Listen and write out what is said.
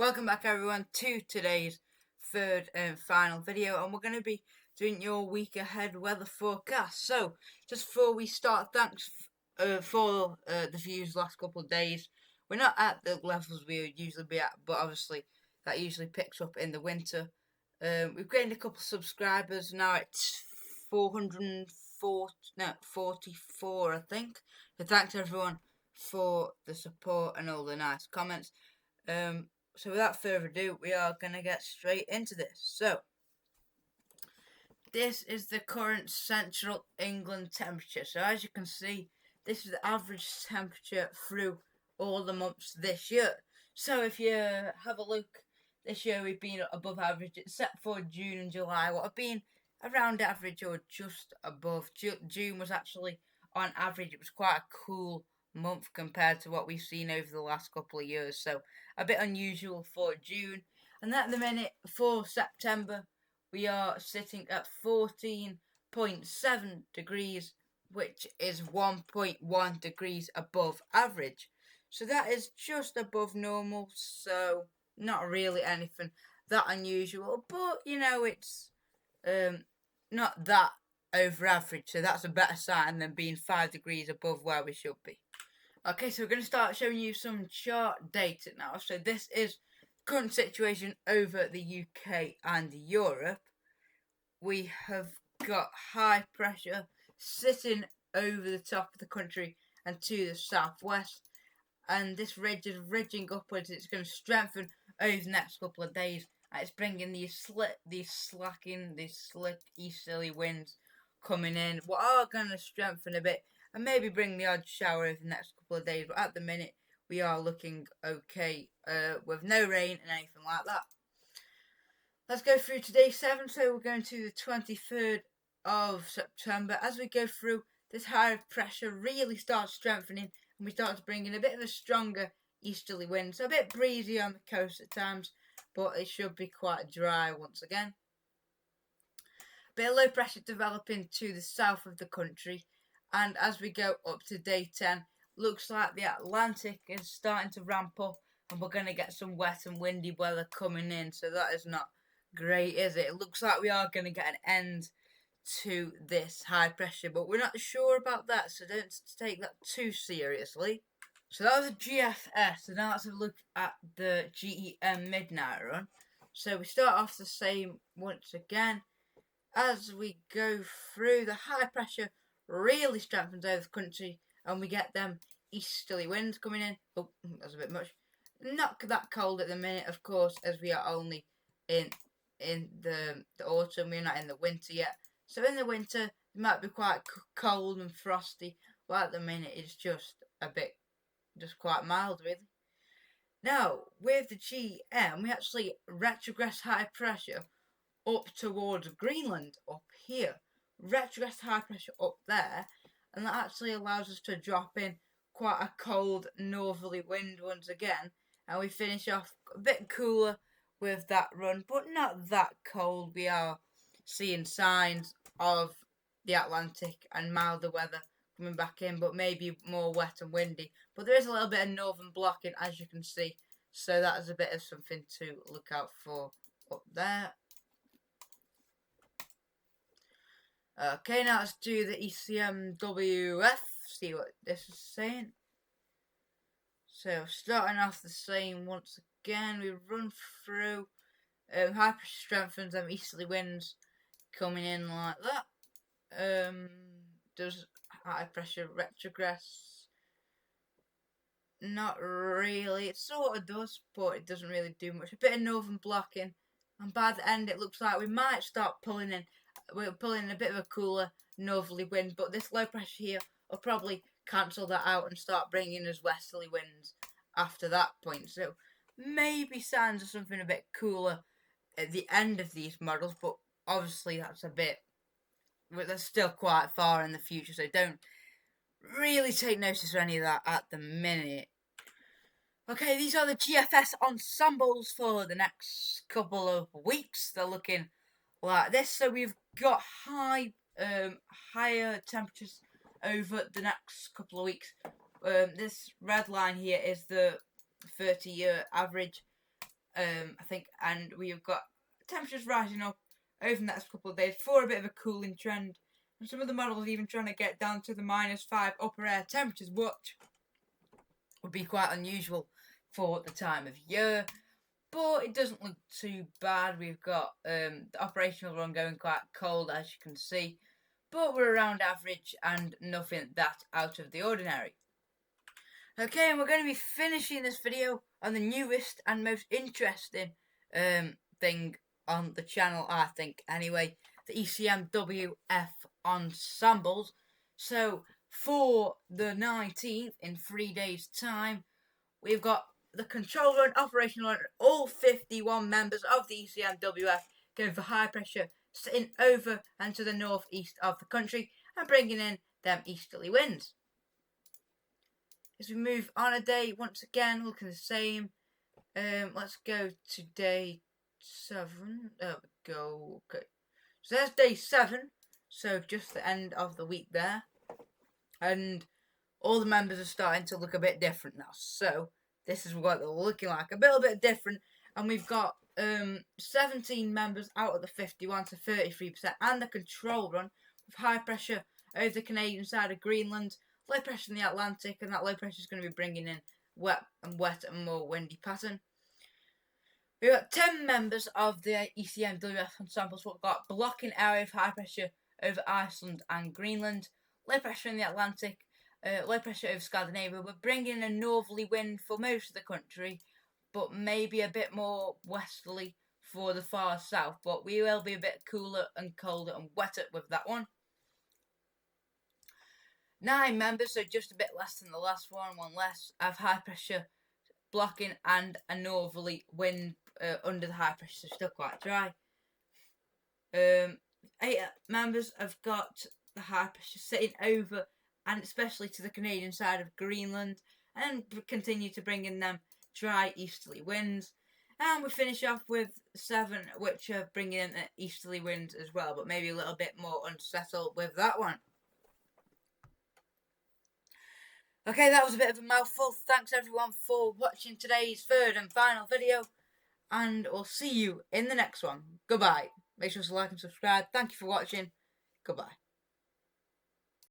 Welcome back everyone to today's third and final video, and we're going to be doing your week ahead weather forecast. So just before we start, thanks for the views last couple of days. We're not at the levels we would usually be at, but obviously that usually picks up in the winter. We've gained a couple of subscribers. Now it's 44 I think. So thanks everyone for the support and all the nice comments. So without further ado, we are going to get straight into this. So, this is the current central England temperature. So as you can see, this is the average temperature through all the months this year. So if you have a look, this year we've been above average, except for June and July, what have been around average or just above. June was actually, on average, it was quite a cool month compared to what we've seen over the last couple of years. So a bit unusual for June. And at the minute, for September, we are sitting at 14.7 degrees, which is 1.1 degrees above average. So that is just above normal, so not really anything that unusual, but you know, it's not that over average, so that's a better sign than being 5 degrees above where we should be. Okay, so we're going to start showing you some chart data now. So this is current situation over the UK and Europe. We have got high pressure sitting over the top of the country and to the southwest, and this ridge is ridging upwards. It's going to strengthen over the next couple of days, and it's bringing these slick easterly winds coming in. We are going to strengthen a bit and maybe bring the odd shower over the next couple of days, but at the minute we are looking okay with no rain and anything like that. Let's go through today's 7. So we're going to the 23rd of September. As we go through, this higher pressure really starts strengthening, and we start to bring in a bit of a stronger easterly wind. So a bit breezy on the coast at times, but it should be quite dry once again. A bit of low pressure developing to the south of the country, and as we go up to day 10, looks like the Atlantic is starting to ramp up, and we're going to get some wet and windy weather coming in. So that is not great, is it? It looks like we are going to get an end to this high pressure, but we're not sure about that, so don't take that too seriously. So that was a GFS, and now let's have a look at the GEM midnight run. So we start off the same once again. As we go through, the high pressure really strengthens over the country, and we get them easterly winds coming in. Oh, that's a bit much. Not that cold at the minute, of course, as we are only in the autumn. We're not in the winter yet. So in the winter, it might be quite cold and frosty, but at the minute it's just quite mild, really. Now, with the GM, we actually retrogress high pressure up towards Greenland, up here. Retrogress high pressure up there, and that actually allows us to drop in quite a cold northerly wind once again, and we finish off a bit cooler with that run, but not that cold. We are seeing signs of the Atlantic and milder weather coming back in, but maybe more wet and windy. But there is a little bit of northern blocking, as you can see, so that is a bit of something to look out for up there. Okay, now let's do the ECMWF, see what this is saying. So, starting off the same once again, we run through. High pressure strengthens, them easterly winds coming in like that. Does high pressure retrogress? Not really. It sort of does, but it doesn't really do much. A bit of northern blocking, and by the end, it looks like we might start pulling in. We're pulling in a bit of a cooler northerly wind, but this low pressure here will probably cancel that out and start bringing us westerly winds after that point. So maybe signs of something a bit cooler at the end of these models, but obviously that's still quite far in the future, so don't really take notice of any of that at the minute. Okay, these are the GFS ensembles for the next couple of weeks. They're looking like this. So we've got higher temperatures over the next couple of weeks. This red line here is the 30-year average, I think, and we've got temperatures rising up over the next couple of days for a bit of a cooling trend. And some of the models even trying to get down to the -5 upper air temperatures, which would be quite unusual for the time of year. But it doesn't look too bad. We've got the operational run going quite cold, as you can see. But we're around average and nothing that out of the ordinary. Okay, and we're going to be finishing this video on the newest and most interesting thing on the channel, I think, anyway. The ECMWF ensembles. So, for the 19th, in 3 days' time, we've got the controller and operational run, all 51 members of the ECMWF going for high pressure, sitting over and to the northeast of the country and bringing in them easterly winds. As we move on a day, once again, looking the same. Let's go to day 7. There we go. Okay. So there's day 7. So just the end of the week there. And all the members are starting to look a bit different now. So this is what they're looking like. A little bit different. And we've got 17 members out of the 51 to 33%. And the control run with high pressure over the Canadian side of Greenland. Low pressure in the Atlantic, and that low pressure is going to be bringing in wet and more windy pattern. We've got 10 members of the ECMWF ensembles. We've got blocking area of high pressure over Iceland and Greenland, low pressure in the Atlantic, low pressure over Scandinavia. We're bringing in a northerly wind for most of the country, but maybe a bit more westerly for the far south. But we will be a bit cooler and colder and wetter with that one. 9 members, so just a bit less than the last one less, have high pressure blocking and a northerly wind under the high pressure, so still quite dry. 8 members have got the high pressure sitting over and especially to the Canadian side of Greenland and continue to bring in them dry easterly winds. And we finish off with 7 which are bringing in the easterly winds as well, but maybe a little bit more unsettled with that one. Okay, that was a bit of a mouthful. Thanks everyone for watching today's 3rd and final video. And we'll see you in the next one. Goodbye. Make sure to like and subscribe. Thank you for watching. Goodbye.